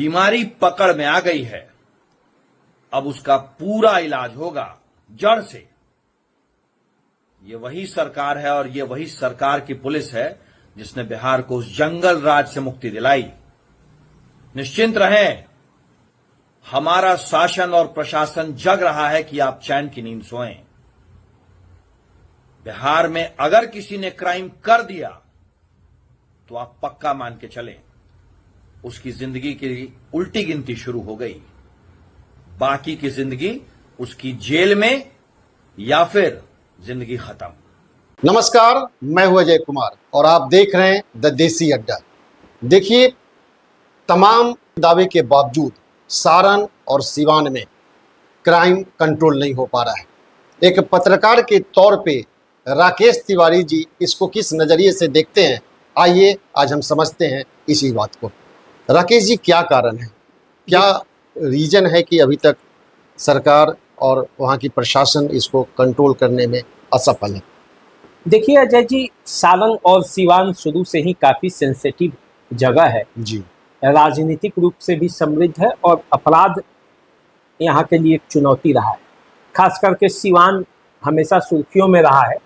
बीमारी पकड़ में आ गई है। अब उसका पूरा इलाज होगा जड़ से। ये वही सरकार है और ये वही सरकार की पुलिस है जिसने बिहार को उस जंगल राज से मुक्ति दिलाई। निश्चिंत रहें, हमारा शासन और प्रशासन जग रहा है कि आप चैन की नींद सोएं। बिहार में अगर किसी ने क्राइम कर दिया तो आप पक्का मान के चलें, उसकी जिंदगी की उल्टी गिनती शुरू हो गई। बाकी की जिंदगी उसकी जेल में या फिर जिंदगी खत्म। नमस्कार, मैं हूं अजय कुमार और आप देख रहे हैं द देसी अड्डा। देखिए, तमाम दावे के बावजूद सारण और सीवान में क्राइम कंट्रोल नहीं हो पा रहा है। एक पत्रकार के तौर पे राकेश तिवारी जी इसको किस नज़रिए से देखते हैं, आइए आज हम समझते हैं इसी बात को। राकेश जी, क्या कारण है, क्या रीजन है कि अभी तक सरकार और वहाँ की प्रशासन इसको कंट्रोल करने में असफल है? देखिए अजय जी, सारण और सीवान शुरू से ही काफ़ी सेंसिटिव जगह है जी, राजनीतिक रूप से भी समृद्ध है और अपराध यहाँ के लिए एक चुनौती रहा है। खास करके सीवान हमेशा सुर्खियों में रहा है।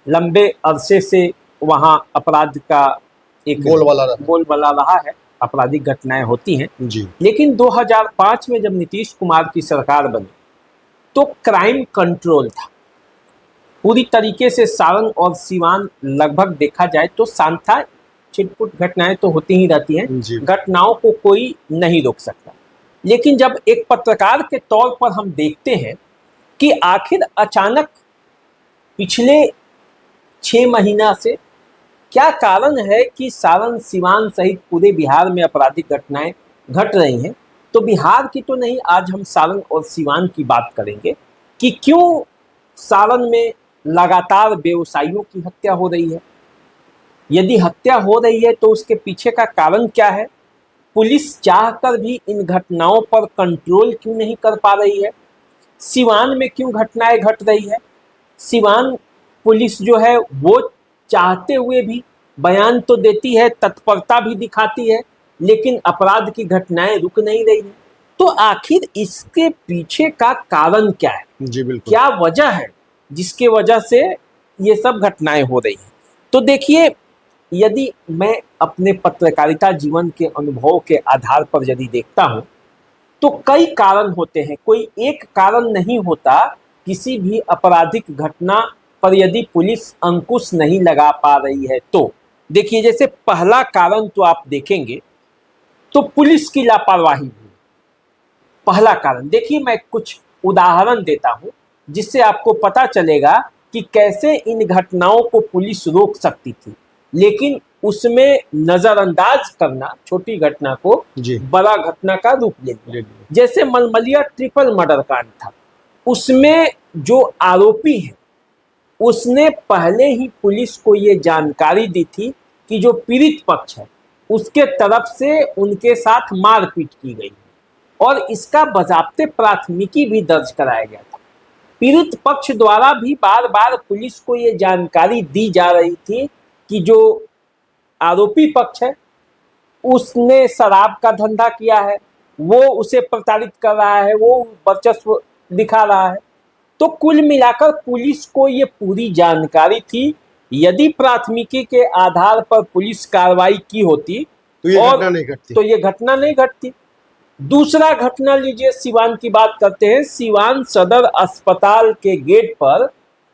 लंबे अरसे से वहाँ अपराध का एक बोलबाला रहा है, आपराधिक घटनाएं होती हैं जी। लेकिन 2005 में जब नीतीश कुमार की सरकार बनी तो क्राइम कंट्रोल था पूरी तरीके से। सारण और सीवान लगभग देखा जाए तो शांत था। छिटपुट घटनाएं तो होती ही रहती हैं, घटनाओं को कोई नहीं रोक सकता। लेकिन जब एक पत्रकार के तौर पर हम देखते हैं कि आखिर अचानक पिछले 6 महीना से क्या कारण है कि सारण सीवान सहित पूरे बिहार में आपराधिक घटनाएं घट रही हैं, तो बिहार की तो नहीं, आज हम सारण और सीवान की बात करेंगे कि क्यों सारण में लगातार व्यवसायियों की हत्या हो रही है। यदि हत्या हो रही है तो उसके पीछे का कारण क्या है? पुलिस चाहकर भी इन घटनाओं पर कंट्रोल क्यों नहीं कर पा रही है? सीवान में क्यों घटनाएं घट रही है? सीवान पुलिस जो है वो चाहते हुए भी बयान तो देती है, तत्परता भी दिखाती है, लेकिन अपराध की घटनाएं रुक नहीं रही है। तो आखिर इसके पीछे का कारण क्या है? जी बिल्कुल, क्या वजह है जिसके वजह से ये सब घटनाएं हो रही हैं? तो देखिए, यदि मैं अपने पत्रकारिता जीवन के अनुभव के आधार पर यदि देखता हूं तो कई कारण होते हैं, कोई एक कारण नहीं होता किसी भी आपराधिक घटना पर यदि पुलिस अंकुश नहीं लगा पा रही है तो। देखिए, जैसे पहला कारण तो आप देखेंगे तो पुलिस की लापरवाही भी पहला कारण। देखिए, मैं कुछ उदाहरण देता हूं जिससे आपको पता चलेगा कि कैसे इन घटनाओं को पुलिस रोक सकती थी, लेकिन उसमें नजरअंदाज करना छोटी घटना को बड़ा घटना का रूप ले लिया। जैसे मलमलिया ट्रिपल मर्डर कांड था, उसमें जो आरोपी है उसने पहले ही पुलिस को ये जानकारी दी थी कि जो पीड़ित पक्ष है उसके तरफ से उनके साथ मारपीट की गई और इसका बाज़ाब्ते प्राथमिकी भी दर्ज कराया गया था। पीड़ित पक्ष द्वारा भी बार बार पुलिस को ये जानकारी दी जा रही थी कि जो आरोपी पक्ष है उसने शराब का धंधा किया है, वो उसे प्रताड़ित कर रहा है, वो वर्चस्व दिखा रहा है। तो कुल मिलाकर पुलिस को ये पूरी जानकारी थी। यदि प्राथमिकी के आधार पर पुलिस कार्रवाई की होती तो ये घटना नहीं घटती। दूसरा घटना लीजिए, सीवान की बात करते हैं। सीवान सदर अस्पताल के गेट पर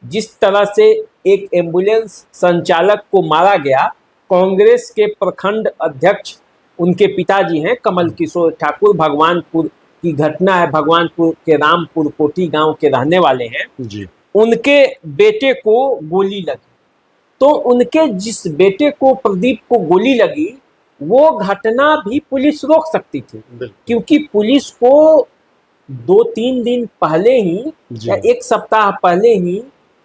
जिस तरह से एक एम्बुलेंस संचालक को मारा गया, कांग्रेस के प्रखंड अध्यक्ष उनके पिताजी हैं कमल किशोर ठाकुर, भगवानपुर की घटना है, भगवानपुर के रामपुर कोठी गांव के रहने वाले हैं जी। उनके बेटे को गोली लगी, तो उनके जिस बेटे को, प्रदीप को गोली लगी, वो घटना भी पुलिस रोक सकती थी, क्योंकि पुलिस को 2-3 दिन पहले ही या 1 सप्ताह पहले ही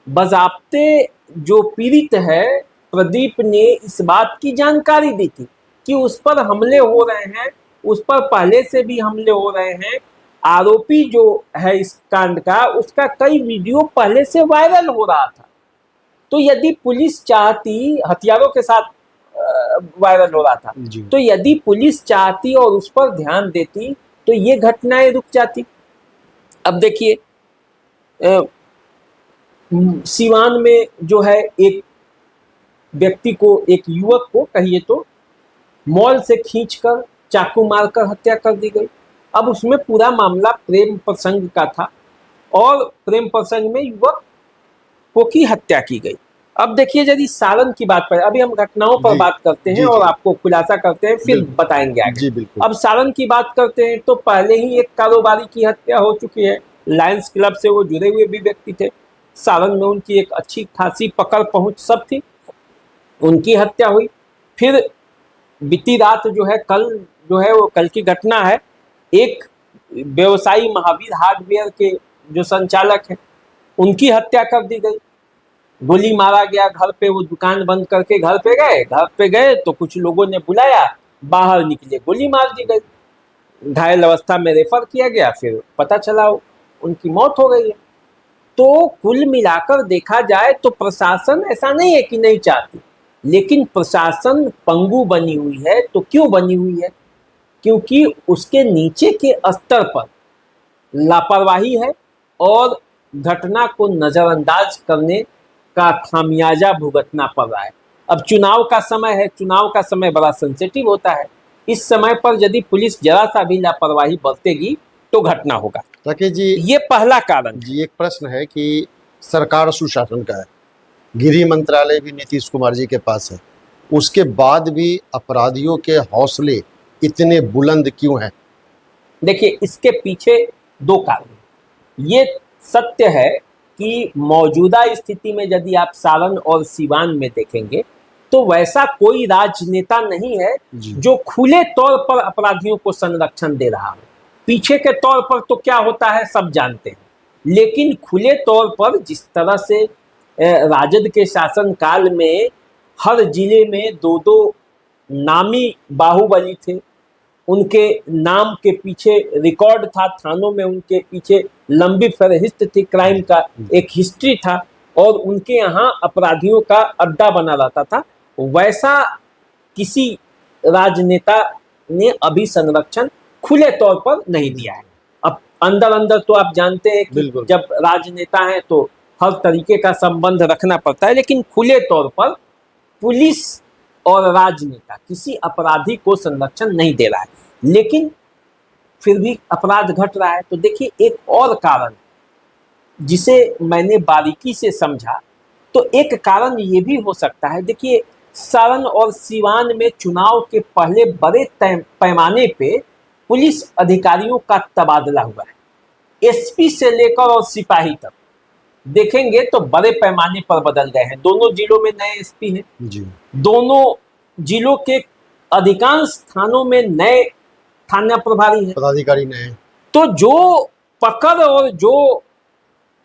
बाज़ाब्ते जो पीड़ित है प्रदीप ने इस बात की जानकारी दी थी कि उस पर हमले हो रहे हैं, उस पर पहले से भी हमले हो रहे हैं। आरोपी जो है इस कांड का, उसका कई वीडियो पहले से वायरल हो रहा था। तो यदि पुलिस चाहती हथियारों के साथ वायरल हो रहा था। जी। तो यदि पुलिस चाहती और उस पर ध्यान देती तो ये घटनाएं रुक जाती। अब देखिए सीवान में जो है एक व्यक्ति को, एक युवक को कहिए तो, मॉल से खींचकर चाकू मारकर हत्या कर दी गई। अब उसमें पूरा मामला प्रेम प्रसंग का था और प्रेम प्रसंग में युवक को की हत्या की गई। अब देखिए यदि सारण की बात पर, अभी हम घटनाओं पर जी, बात करते हैं जी, और जी। आपको खुलासा करते हैं, फिर बिल्कुल। बताएंगे आगे। जी, बिल्कुल। अब सारण की बात करते हैं तो पहले ही एक कारोबारी की हत्या हो चुकी है। लायंस क्लब से वो जुड़े हुए भी व्यक्ति थे। सारण में उनकी एक अच्छी खासी पकड़ पहुंच सब थी, उनकी हत्या हुई। फिर बीती रात जो है, कल जो है वो कल की घटना है, एक व्यवसायी महावीर हार्डवेयर के जो संचालक हैं उनकी हत्या कर दी गई, गोली मारा गया घर पे। वो दुकान बंद करके घर पे गए तो कुछ लोगों ने बुलाया, बाहर निकले, गोली मार दी गई, घायल अवस्था में रेफर किया गया, फिर पता चला उनकी मौत हो गई है। तो कुल मिलाकर देखा जाए तो प्रशासन ऐसा नहीं है कि नहीं चाहती, लेकिन प्रशासन पंगु बनी हुई है। तो क्यों बनी हुई है? क्योंकि उसके नीचे के स्तर पर लापरवाही है और घटना को नजरअंदाज करने का खामियाजा भुगतना पड़ रहा है। अब चुनाव का समय है, चुनाव का समय बड़ा सेंसिटिव होता है। इस समय पर यदि पुलिस जरा सा भी लापरवाही बरतेगी तो घटना होगा। राकेश जी, ये पहला कारण है। जी एक प्रश्न है कि सरकार सुशासन का है, गृह मंत्रालय भी नीतीश कुमार जी के पास है, उसके बाद भी अपराधियों के हौसले इतने बुलंद क्यों हैं? देखिए इसके पीछे दो कारण। ये सत्य है कि मौजूदा स्थिति में यदि आप सारण और सीवान में देखेंगे तो वैसा कोई राजनेता नहीं है जी। जो खुले तौर पर अपराधियों को संरक्षण दे रहा हो। पीछे के तौर पर तो क्या होता है सब जानते हैं, लेकिन खुले तौर पर जिस तरह से राजद के शासन काल में हर जिले में दो दो नामी बाहुबली थे, उनके नाम के पीछे रिकॉर्ड था, थानों में उनके पीछे लंबी फहरिस्त थी, क्राइम का एक हिस्ट्री था और उनके यहाँ अपराधियों का अड्डा बना रहता था, वैसा किसी राजनेता ने अभी संरक्षण खुले तौर पर नहीं दिया है। अब अंदर अंदर तो आप जानते हैं कि बिल्कुल। जब राजनेता हैं तो हर तरीके का संबंध रखना पड़ता है, लेकिन खुले तौर पर पुलिस और राजनेता किसी अपराधी को संरक्षण नहीं दे रहा है, लेकिन फिर भी अपराध घट रहा है। तो देखिए एक और कारण जिसे मैंने बारीकी से समझा, तो एक कारण ये भी हो सकता है। देखिए सारण और सीवान में चुनाव के पहले बड़े पैमाने पे पुलिस अधिकारियों का तबादला हुआ है, एसपी से लेकर और सिपाही तक देखेंगे तो बड़े पैमाने पर बदल गए हैं। दोनों जिलों में नए एसपी हैं, जी। दोनों जिलों के अधिकांश थानों में नए थाना प्रभारी हैं। पदाधिकारी ने तो जो पकड़ और जो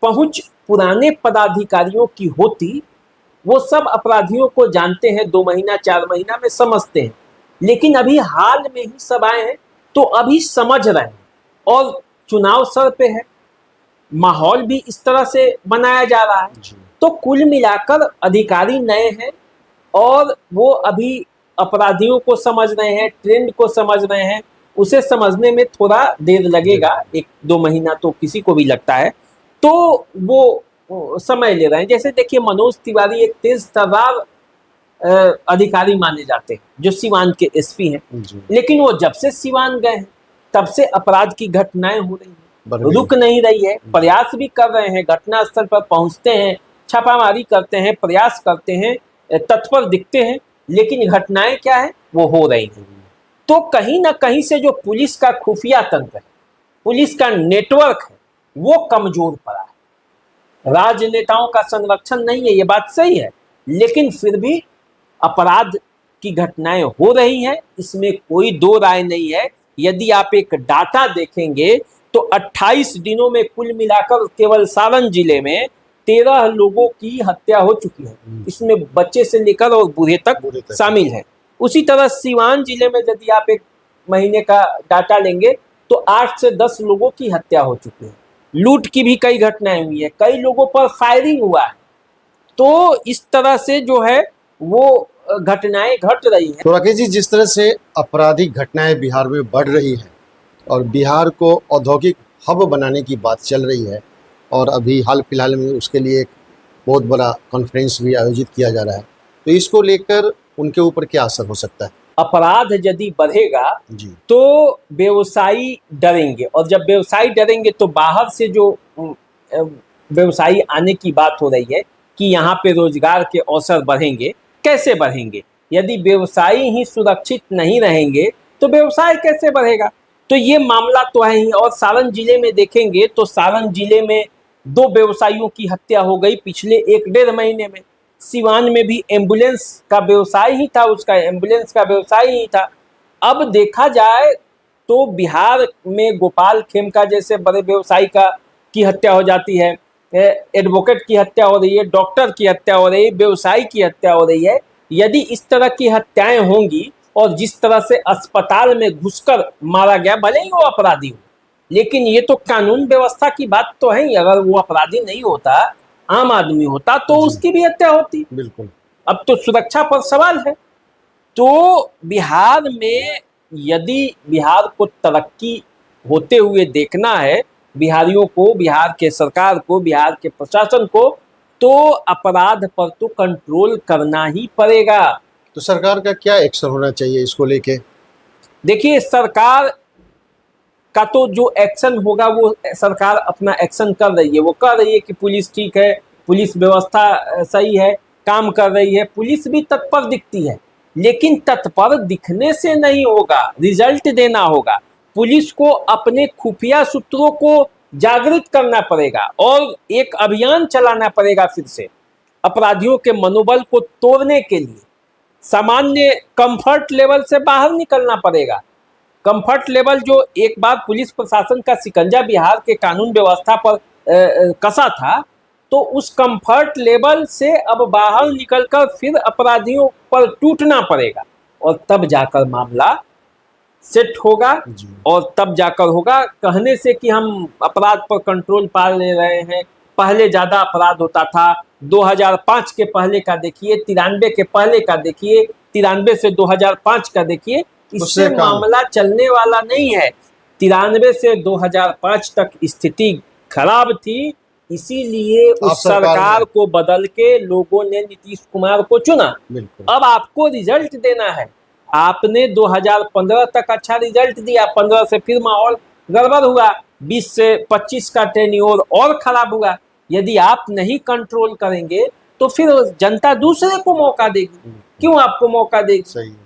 पहुंच पुराने पदाधिकारियों की होती, वो सब अपराधियों को जानते हैं, 2 महीना 4 महीना में समझते हैं, लेकिन अभी हाल में ही सब आए हैं तो अभी समझ रहे हैं और चुनाव सर पे है, माहौल भी इस तरह से बनाया जा रहा है। जी। तो कुल मिलाकर अधिकारी नए हैं और वो अभी अपराधियों को समझ रहे हैं, ट्रेंड को समझ रहे हैं। उसे समझने में थोड़ा देर लगेगा, 1-2 महीना तो किसी को भी लगता है, तो वो समय ले रहे हैं। जैसे देखिए मनोज तिवारी एक तेज तर्रार अधिकारी माने जाते हैं जो सीवान के एसपी हैं, जी। लेकिन वो जब से सीवान गए हैं तब से अपराध की घटनाएं हो रही बढ़ हैं, गई। रुक नहीं रही है। प्रयास भी कर रहे हैं, घटना स्थल पर पहुंचते हैं, छापामारी करते हैं, प्रयास करते हैं, तत्पर दिखते हैं, लेकिन घटनाएं क्या है वो हो रही हैं। तो कहीं ना कहीं से जो पुलिस का खुफिया तंत्र है, पुलिस का नेटवर्क है, वो कमजोर पड़ा है। राजनेताओं का संरक्षण नहीं है, ये बात सही है, लेकिन फिर भी अपराध की घटनाएं हो रही हैं, इसमें कोई दो राय नहीं है। यदि आप एक डाटा देखेंगे तो 28 दिनों में कुल मिलाकर केवल सारण जिले में 13 लोगों की हत्या हो चुकी है, इसमें बच्चे से लेकर और बूढ़े तक शामिल हैं। उसी तरह सीवान जिले में यदि आप एक महीने का डाटा लेंगे तो 8 से 10 लोगों की हत्या हो चुकी है। लूट की भी कई घटनाएं हुई है, कई लोगों पर फायरिंग हुआ है। तो इस तरह से जो है वो घटनाएं घट रही हैं। तो राकेश जी, जिस तरह से आपराधिक घटनाएं बिहार में बढ़ रही हैं और बिहार को औद्योगिक हब बनाने की बात चल रही है, और अभी हाल फिलहाल में उसके लिए एक बहुत बड़ा कॉन्फ्रेंस भी आयोजित किया जा रहा है, तो इसको लेकर उनके ऊपर क्या असर हो सकता है? अपराध यदि बढ़ेगा जी तो व्यवसायी डरेंगे, और जब व्यवसायी डरेंगे तो बाहर से जो व्यवसायी आने की बात हो रही है कि यहाँ पे रोजगार के अवसर बढ़ेंगे, कैसे बढ़ेंगे? यदि व्यवसायी ही सुरक्षित नहीं रहेंगे तो व्यवसाय कैसे बढ़ेगा? तो ये मामला तो है ही। और सारण जिले में देखेंगे तो सारण जिले में 2 व्यवसायियों की हत्या हो गई पिछले 1-1.5 महीने में। सिवान में भी एम्बुलेंस का व्यवसाय ही था, उसका एम्बुलेंस का व्यवसाय ही था। अब देखा जाए तो बिहार में गोपाल खेमका जैसे बड़े व्यवसायी की हत्या हो जाती है, एडवोकेट की हत्या हो रही है, डॉक्टर की हत्या हो रही है, व्यवसायी की हत्या हो रही है। यदि इस तरह की हत्याएं होंगी और जिस तरह से अस्पताल में घुसकर मारा गया, भले ही वो अपराधी हो, लेकिन ये तो कानून व्यवस्था की बात तो है ही। अगर वो अपराधी नहीं होता, आम आदमी होता, तो उसकी भी हत्या होती। बिल्कुल। अब तो सुरक्षा पर सवाल है। तो बिहार में यदि बिहार को तरक्की होते हुए देखना है, बिहारियों को, बिहार के सरकार को, बिहार के प्रशासन को, तो अपराध पर तो कंट्रोल करना ही पड़ेगा। तो सरकार का क्या एक्शन होना चाहिए इसको लेके? देखिए, सरकार का तो जो एक्शन होगा वो सरकार अपना एक्शन कर रही है। वो कह रही है कि पुलिस ठीक है, पुलिस व्यवस्था सही है, काम कर रही है, पुलिस भी तत्पर दिखती है, लेकिन तत्पर दिखने से नहीं होगा, रिजल्ट देना होगा। पुलिस को अपने खुफिया सूत्रों को जागृत करना पड़ेगा और एक अभियान चलाना पड़ेगा फिर से अपराधियों के मनोबल को तोड़ने के लिए। सामान्य कंफर्ट लेवल से बाहर निकलना पड़ेगा। कंफर्ट लेवल जो एक बार पुलिस प्रशासन का शिकंजा बिहार के कानून व्यवस्था पर कसा था, तो उस कंफर्ट लेवल से अब बाहर निकलकर फिर अपराधियों पर टूटना पड़ेगा, और तब जाकर मामला सेट होगा। और तब जाकर होगा। कहने से कि हम अपराध पर कंट्रोल पा ले रहे हैं, पहले ज्यादा अपराध होता था, 2005 के पहले का देखिए, 93 के पहले का देखिए, 93 से 2005 का देखिए, इससे मामला चलने वाला नहीं है। 93 से 2005 तक स्थिति खराब थी, इसीलिए उस सरकार को बदल के लोगों ने नीतीश कुमार को चुना। अब आपको रिजल्ट देना है। आपने 2015 तक अच्छा रिजल्ट दिया, 15 से फिर माहौल गड़बड़ हुआ, 20 से 25 का टेन्योर और खराब हुआ। यदि आप नहीं कंट्रोल करेंगे तो फिर जनता दूसरे को मौका देगी। क्यों आपको मौका देगी? सही है।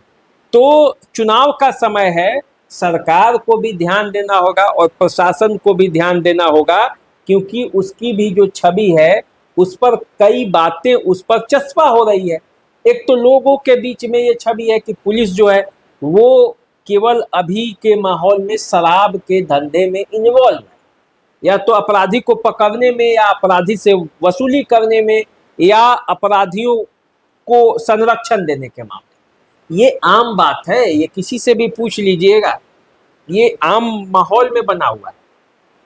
तो चुनाव का समय है, सरकार को भी ध्यान देना होगा और प्रशासन को भी ध्यान देना होगा, क्योंकि उसकी भी जो छवि है उस पर कई बातें उस पर चस्पा हो रही है। एक तो लोगों के बीच में ये छवि है कि पुलिस जो है वो केवल अभी के माहौल में शराब के धंधे में इन्वॉल्व है, या तो अपराधी को पकड़ने में, या अपराधी से वसूली करने में, या अपराधियों को संरक्षण देने के मामले। ये आम बात है, ये किसी से भी पूछ लीजिएगा, ये आम माहौल में बना हुआ है।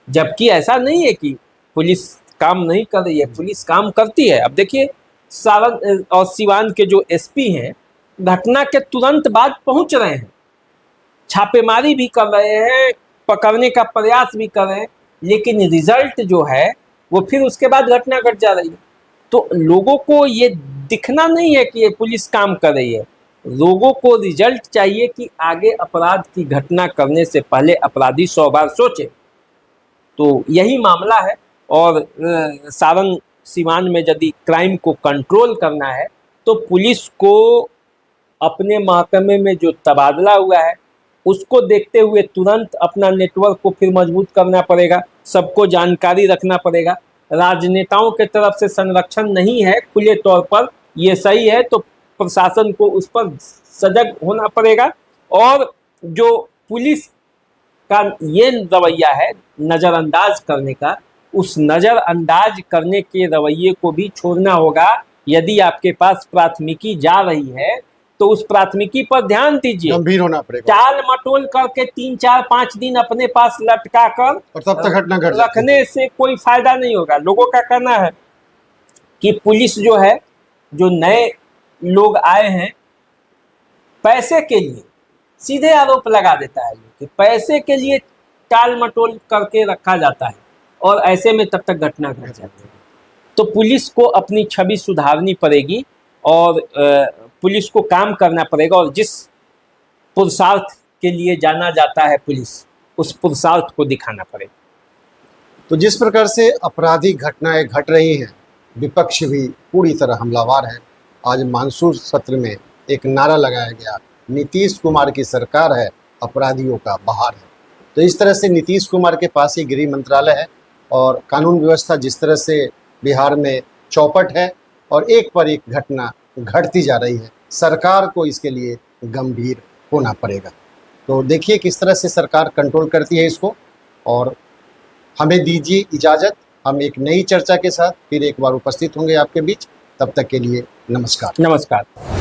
जबकि ऐसा नहीं है कि पुलिस काम नहीं कर रही है, पुलिस काम करती है। अब देखिए, सारण और सिवान के जो एसपी हैं, घटना के तुरंत बाद पहुंच रहे हैं, छापेमारी भी कर रहे हैं, पकड़ने का प्रयास भी कर रहे हैं, लेकिन रिजल्ट जो है वो फिर उसके बाद घटना घट जा रही है। तो लोगों को ये दिखना नहीं है कि ये पुलिस काम कर रही है, लोगों को रिजल्ट चाहिए कि आगे अपराध की घटना करने से पहले अपराधी 100 बार सोचे। तो यही मामला है। और सारण सिवान में यदि क्राइम को कंट्रोल करना है तो पुलिस को अपने महकमे में जो तबादला हुआ है उसको देखते हुए तुरंत अपना नेटवर्क को फिर मजबूत करना पड़ेगा, सबको जानकारी रखना पड़ेगा। राजनेताओं के तरफ से संरक्षण नहीं है खुले तौर पर, ये सही है, तो प्रशासन को उस पर सजग होना पड़ेगा। और जो पुलिस का ये रवैया है नज़रअंदाज करने का, उस नज़रअंदाज करने के रवैये को भी छोड़ना होगा। यदि आपके पास प्राथमिकी जा रही है तो उस प्राथमिकी पर ध्यान दीजिए, गंभीर होना पड़ेगा। टाल मटोल करके 3, 4, 5 दिन अपने पास लटका कर और तब तक घटना घट रखने से कोई फायदा नहीं होगा। लोगों का कहना है कि पुलिस जो है, जो नए लोग आए हैं पैसे के लिए सीधे आरोप लगा देता है कि पैसे के लिए टाल मटोल करके रखा जाता है और ऐसे में तब तक घटना घट जाती है। तो पुलिस को अपनी छवि सुधारनी पड़ेगी और पुलिस को काम करना पड़ेगा, और जिस पुरुषार्थ के लिए जाना जाता है पुलिस, उस पुरुषार्थ को दिखाना पड़ेगा। तो जिस प्रकार से आपराधिक घटनाएं घट रही हैं, विपक्ष भी पूरी तरह हमलावर है। आज मानसून सत्र में एक नारा लगाया गया, नीतीश कुमार की सरकार है, अपराधियों का बहार है। तो इस तरह से नीतीश कुमार के पास ही गृह मंत्रालय है और कानून व्यवस्था जिस तरह से बिहार में चौपट है और एक पर एक घटना घटती जा रही है, सरकार को इसके लिए गंभीर होना पड़ेगा। तो देखिए किस तरह से सरकार कंट्रोल करती है इसको। और हमें दीजिए इजाज़त, हम एक नई चर्चा के साथ फिर एक बार उपस्थित होंगे आपके बीच। तब तक के लिए नमस्कार। नमस्कार।